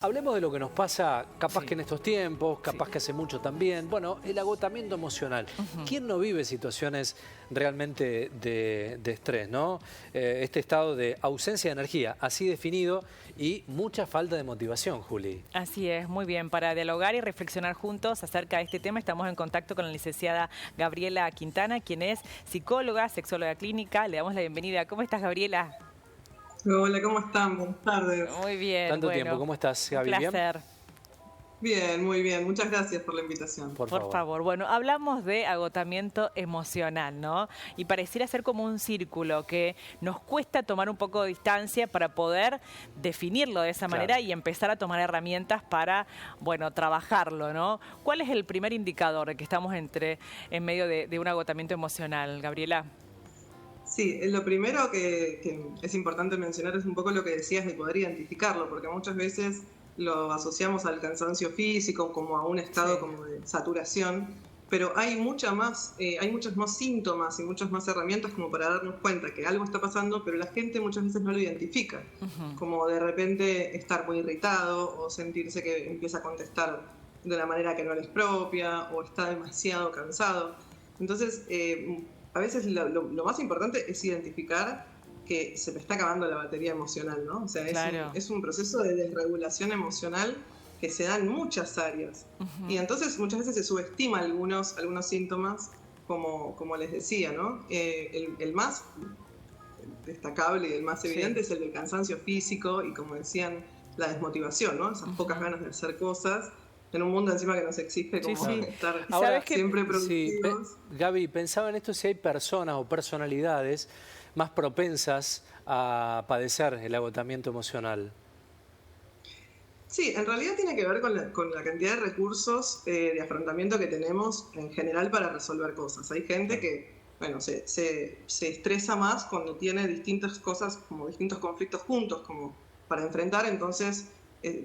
Hablemos de lo que nos pasa, capaz Sí. que en estos tiempos, capaz Sí. que hace mucho también. Bueno, el agotamiento emocional. ¿Quién no vive situaciones realmente de estrés, no? Este estado de ausencia de energía, así definido, y mucha falta de motivación, Juli. Así es, muy bien. Para dialogar y reflexionar juntos acerca de este tema, estamos en contacto con la licenciada Gabriela Quintana, quien es psicóloga, sexóloga clínica. Le damos la bienvenida. ¿Cómo estás, Gabriela? Hola, ¿cómo están? Buenas tardes. Muy bien, Tanto tiempo, bueno. ¿cómo estás, Un Gaby? ¿Bien? placer. Bien, muy bien. Muchas gracias por la invitación. Por Por favor. Bueno, hablamos de agotamiento emocional, ¿no? Y pareciera ser como un círculo que nos cuesta tomar un poco de distancia para poder definirlo de esa Claro. manera y empezar a tomar herramientas para, bueno, trabajarlo, ¿no? ¿Cuál es el primer indicador de que estamos en medio de un agotamiento emocional, Gabriela? Sí, lo primero que es importante mencionar es un poco lo que decías de poder identificarlo, porque muchas veces lo asociamos al cansancio físico como a un estado Sí. como de saturación, pero hay muchos más síntomas y muchas más herramientas como para darnos cuenta que algo está pasando, pero la gente muchas veces no lo identifica, como de repente estar muy irritado o sentirse que empieza a contestar de una manera que no le es propia o está demasiado cansado. Entonces, a veces lo más importante es identificar que se me está acabando la batería emocional, ¿no? O sea, Claro. es un proceso de desregulación emocional que se da en muchas áreas. Y entonces muchas veces se subestima algunos síntomas, como les decía, ¿no? El más destacable y el más evidente es el del cansancio físico y, como decían, la desmotivación, ¿no? Esas pocas ganas de hacer cosas en un mundo encima que nos exige como Sí. estar Ahora, ¿Sabes qué? siempre Sí, productivos. Gaby, pensaba en esto, si hay personas o personalidades más propensas a padecer el agotamiento emocional. Sí, en realidad tiene que ver con la cantidad de recursos de afrontamiento que tenemos en general para resolver cosas. Hay gente que, bueno, se estresa más cuando tiene distintas cosas, como distintos conflictos juntos, como para enfrentar. Entonces,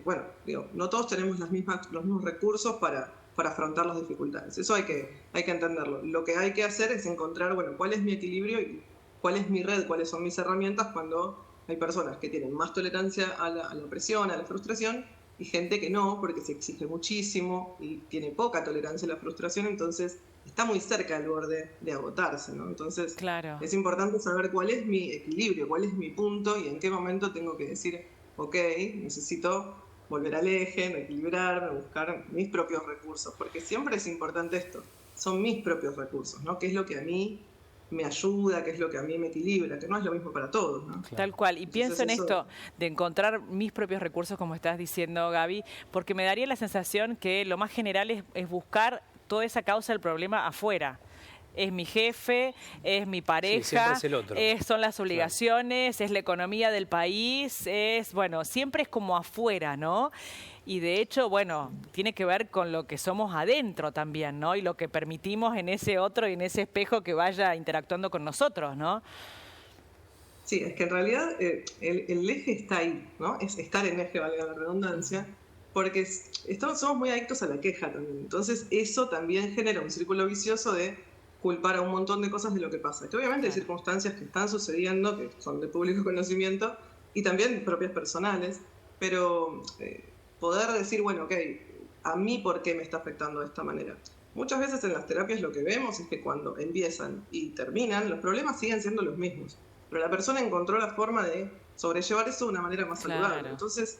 bueno, digo, no todos tenemos los mismos recursos para afrontar las dificultades. Eso hay que entenderlo. Lo que hay que hacer es encontrar, bueno, cuál es mi equilibrio y cuál es mi red, cuáles son mis herramientas cuando hay personas que tienen más tolerancia a la presión, a la frustración, y gente que no, porque se exige muchísimo y tiene poca tolerancia a la frustración, entonces está muy cerca del borde de agotarse, ¿no? Entonces Claro. es importante saber cuál es mi equilibrio, cuál es mi punto y en qué momento tengo que decir, ok, necesito volver al eje, equilibrarme, buscar mis propios recursos, porque siempre es importante esto, son mis propios recursos, ¿no? ¿Qué es lo que a mí me ayuda, qué es lo que a mí me equilibra, que no es lo mismo para todos, ¿no? Tal cual. Y Entonces pienso en eso- esto de encontrar mis propios recursos, como estás diciendo, Gaby, porque me daría la sensación que lo más general es buscar toda esa causa del problema afuera. Es mi jefe, es mi pareja, siempre es el otro. Son las obligaciones, es la economía del país, bueno, siempre es como afuera, ¿no? Y de hecho, bueno, tiene que ver con lo que somos adentro también, ¿no? Y lo que permitimos en ese otro y en ese espejo que vaya interactuando con nosotros, ¿no? Sí, es que en realidad el eje está ahí, ¿no? Es estar en eje, valga la redundancia, porque somos muy adictos a la queja también. Entonces eso también genera un círculo vicioso de culpar a un montón de cosas de lo que pasa. Que obviamente hay Claro. circunstancias que están sucediendo, que son de público conocimiento, y también propias personales, pero poder decir, bueno, ok, a mí por qué me está afectando de esta manera. Muchas veces en las terapias lo que vemos es que cuando empiezan y terminan, los problemas siguen siendo los mismos, pero la persona encontró la forma de sobrellevar eso de una manera más saludable. Claro. Entonces,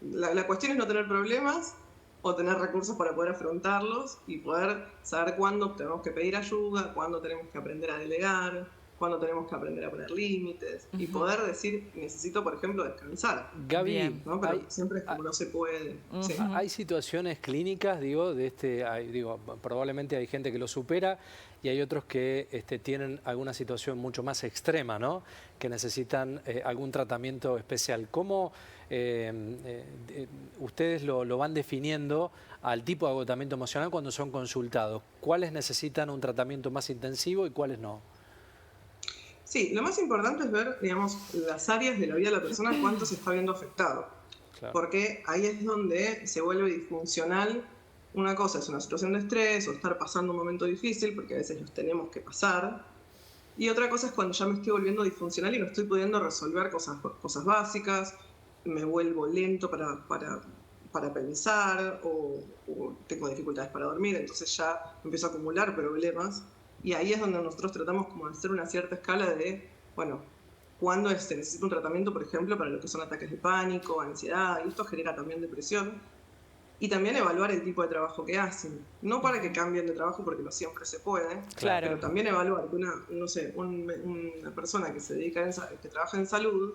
la cuestión es no tener problemas o tener recursos para poder afrontarlos y poder saber cuándo tenemos que pedir ayuda, cuándo tenemos que aprender a delegar, cuándo tenemos que aprender a poner límites y poder decir, necesito, por ejemplo, descansar. Gaby, Bien. ¿No? Pero siempre es como no se puede. Sí. hay situaciones clínicas, digo, probablemente hay gente que lo supera y hay otros que tienen alguna situación mucho más extrema, ¿no? Que necesitan algún tratamiento especial. ¿Cómo ustedes lo van definiendo al tipo de agotamiento emocional cuando son consultados? ¿Cuáles necesitan un tratamiento más intensivo y cuáles no? Sí, lo más importante es ver, digamos, las áreas de la vida de la persona, cuánto se está viendo afectado. Claro. Porque ahí es donde se vuelve disfuncional. Una cosa es una situación de estrés o estar pasando un momento difícil, porque a veces los tenemos que pasar. Y otra cosa es cuando ya me estoy volviendo disfuncional y no estoy pudiendo resolver cosas básicas, me vuelvo lento para para pensar o tengo dificultades para dormir, entonces ya empiezo a acumular problemas y ahí es donde nosotros tratamos como de hacer una cierta escala de, bueno, cuándo se necesita un tratamiento, por ejemplo, para lo que son ataques de pánico, ansiedad, y esto genera también depresión. Y también evaluar el tipo de trabajo que hacen. No para que cambien de trabajo, porque no siempre se puede, claro, pero también evaluar que una persona que se dedica que trabaja en salud,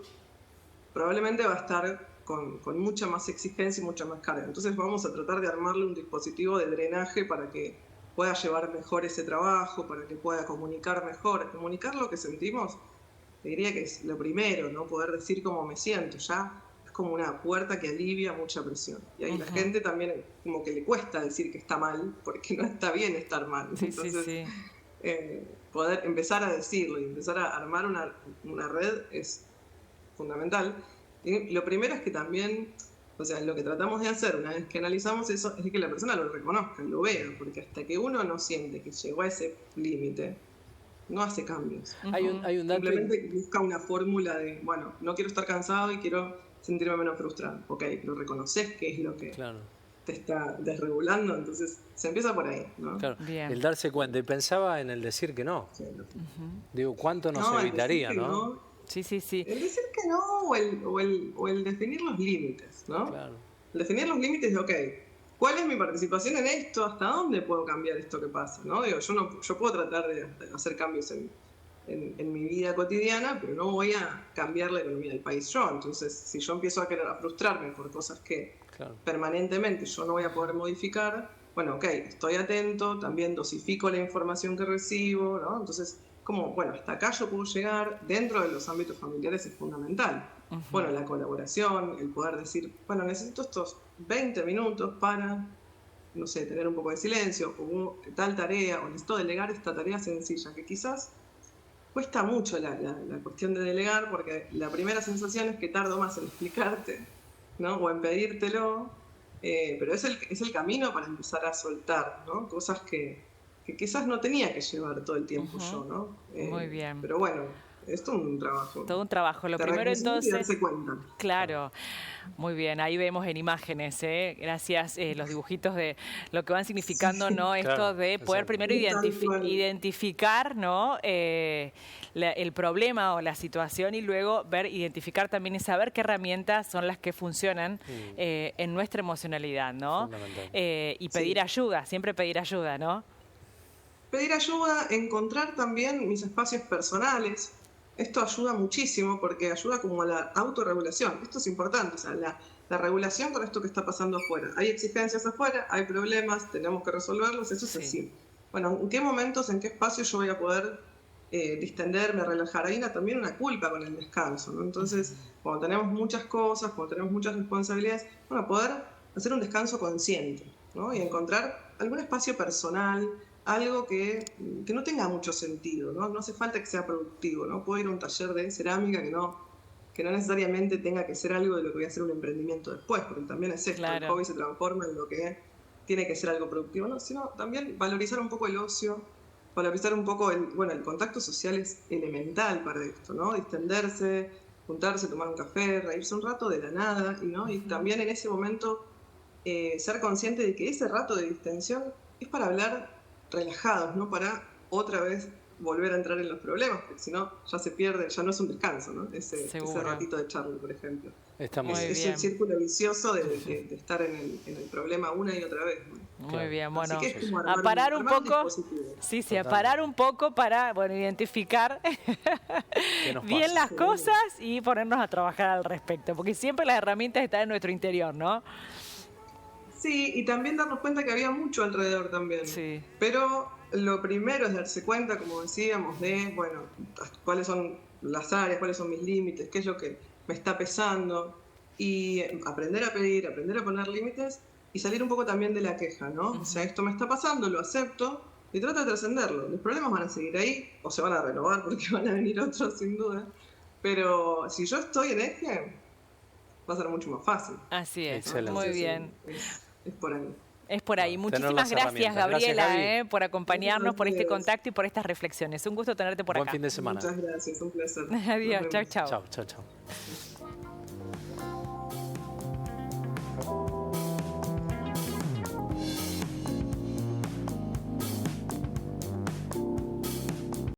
probablemente va a estar con mucha más exigencia y mucha más carga. Entonces vamos a tratar de armarle un dispositivo de drenaje para que pueda llevar mejor ese trabajo, para que pueda comunicar mejor. Comunicar lo que sentimos, te diría que es lo primero, ¿no? Poder decir cómo me siento, ya es como una puerta que alivia mucha presión. Y ahí la gente también como que le cuesta decir que está mal, porque no está bien estar mal. Sí, entonces, poder empezar a decirlo y empezar a armar una red es fundamental. Y lo primero es que también, o sea, lo que tratamos de hacer una vez que analizamos eso es que la persona lo reconozca, lo vea, porque hasta que uno no siente que llegó a ese límite, no hace cambios. Hay un dato... Simplemente busca una fórmula de, bueno, no quiero estar cansado y quiero sentirme menos frustrado. Ok, pero reconoces qué es lo que te está desregulando, entonces se empieza por ahí, ¿no? Claro. El darse cuenta. Y pensaba en el decir que no. Sí. Digo, ¿cuánto nos evitaría, no? Sí, sí, sí. El decir que no o el definir los límites, ¿no? Claro. El definir los límites de, ok, ¿cuál es mi participación en esto? ¿Hasta dónde puedo cambiar esto que pasa? ¿No? Digo, yo puedo tratar de hacer cambios en mi vida cotidiana, pero no voy a cambiar la economía del país yo. Entonces, si yo empiezo a frustrarme por cosas que permanentemente yo no voy a poder modificar, bueno, ok, estoy atento, también dosifico la información que recibo, ¿no? Entonces, como, bueno, hasta acá yo puedo llegar, dentro de los ámbitos familiares es fundamental. Bueno, la colaboración, el poder decir, bueno, necesito estos 20 minutos para, no sé, tener un poco de silencio, o tal tarea, o necesito delegar esta tarea sencilla, que quizás cuesta mucho la cuestión de delegar, porque la primera sensación es que tardo más en explicarte, ¿no? O en pedírtelo, pero es el camino para empezar a soltar, ¿no? Cosas que quizás no tenía que llevar todo el tiempo yo, ¿no? Muy bien. Pero bueno, es todo un trabajo. Todo un trabajo. Lo primero entonces... darse cuenta. Claro. Muy bien, ahí vemos en imágenes, gracias los dibujitos de lo que van significando, ¿no? Esto de poder primero identificar, ¿no? El problema o la situación y luego identificar también y saber qué herramientas son las que funcionan en nuestra emocionalidad, ¿no? Y pedir ayuda, siempre pedir ayuda, ¿no? Pedir ayuda, encontrar también mis espacios personales. Esto ayuda muchísimo porque ayuda como a la autorregulación. Esto es importante, o sea, la regulación con esto que está pasando afuera. Hay exigencias afuera, hay problemas, tenemos que resolverlos, eso es así. Bueno, ¿en qué momentos, en qué espacios yo voy a poder distenderme, relajar? Hay también una culpa con el descanso, ¿no? Entonces, cuando tenemos muchas cosas, cuando tenemos muchas responsabilidades, bueno, poder hacer un descanso consciente, ¿no? Y encontrar algún espacio personal, algo que no tenga mucho sentido, ¿no? No hace falta que sea productivo, ¿no? Puedo ir a un taller de cerámica que no necesariamente tenga que ser algo de lo que voy a hacer un emprendimiento después, porque también es esto, el hobby se transforma en lo que tiene que ser algo productivo, ¿no? Sino también valorizar un poco el ocio, valorizar un poco el contacto social es elemental para esto, ¿no? Distenderse, juntarse, tomar un café, reírse un rato de la nada, ¿no? Y también en ese momento ser consciente de que ese rato de distensión es para hablar relajados, no para otra vez volver a entrar en los problemas, porque si no ya se pierde, ya no es un descanso, ¿no? Ese ratito de charla, por ejemplo. Está muy bien. Es el círculo vicioso de estar en el problema una y otra vez, ¿no? Muy bien, bueno, a parar un poco, a parar un poco para, identificar bien las cosas y ponernos a trabajar al respecto, porque siempre las herramientas están en nuestro interior, ¿no? Sí, y también darnos cuenta que había mucho alrededor también. Sí. Pero lo primero es darse cuenta, como decíamos, de, bueno, cuáles son las áreas, cuáles son mis límites, qué es lo que me está pesando, y aprender a pedir, aprender a poner límites y salir un poco también de la queja, ¿no? O sea, esto me está pasando, lo acepto y trato de trascenderlo. Los problemas van a seguir ahí, o se van a renovar porque van a venir otros sin duda, pero si yo estoy en eje, va a ser mucho más fácil. Así es, excelente. Muy bien. Es por ahí. Es por ahí. Muchísimas gracias, Gabriela, por acompañarnos, por este contacto y por estas reflexiones. Un gusto tenerte por acá. Buen fin de semana. Muchas gracias, un placer. Adiós, chao, chao. Chao, chao, chao.